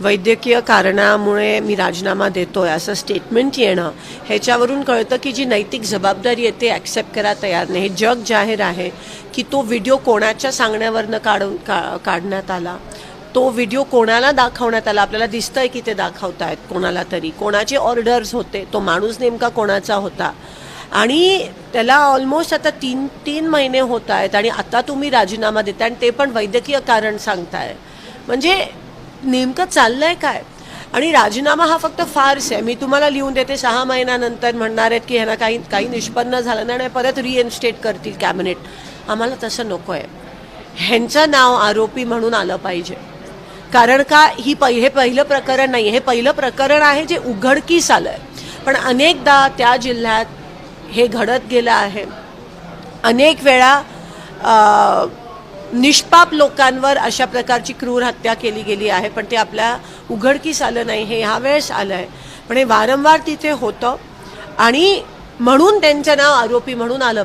वैद्यकीय कारणामुळे मी राजीनामा देतोय असं स्टेटमेंट येणं ह्याच्यावरून कळतं की जी नैतिक जबाबदारी आहे ते ॲक्सेप्ट करायला तयार नाही. हे जग जाहीर आहे की तो व्हिडिओ कोणाच्या सांगण्यावरनं काढण्यात आला, तो व्हिडिओ कोणाला दाखवण्यात आला. आपल्याला दिसतंय की ते दाखवत आहेत कोणाला तरी, कोणाचे ऑर्डर्स होते, तो माणूस नेमका कोणाचा होता. आणि त्याला ऑलमोस्ट आता तीन महिने होत आहेत आणि आता तुम्ही राजीनामा देताय आणि ते पण वैद्यकीय कारण सांगताय. म्हणजे नेमकं चाललंय काय? आणि राजीनामा हा फक्त फार्स आहे. मी तुम्हाला लिहून देते 6 महिन्यानंतर म्हणणार आहेत की ह्यांना काही निष्पन्न झालं नाही, परत रिइन्स्टेट करतील कॅबिनेट. आम्हाला तसं नको आहे. ह्यांचं नाव आरोपी म्हणून आलं पाहिजे. कारण का हे पहिलं प्रकरण नाही, हे पहिलं प्रकरण आहे जे उघडकीस आलं आहे. पण अनेकदा त्या जिल्ह्यात हे घडत गेलं आहे. अनेक वेळा निष्पाप लोकांवर अशा प्रकारची क्रूर हत्या केली गेली आहे, पण ते आपल्या उघडकीस आलं नाही. हे ह्यावेळेस आलं आहे, पण हे वारंवार तिथे होतं आणि म्हणून त्यांचं नाव आरोपी म्हणून आलं.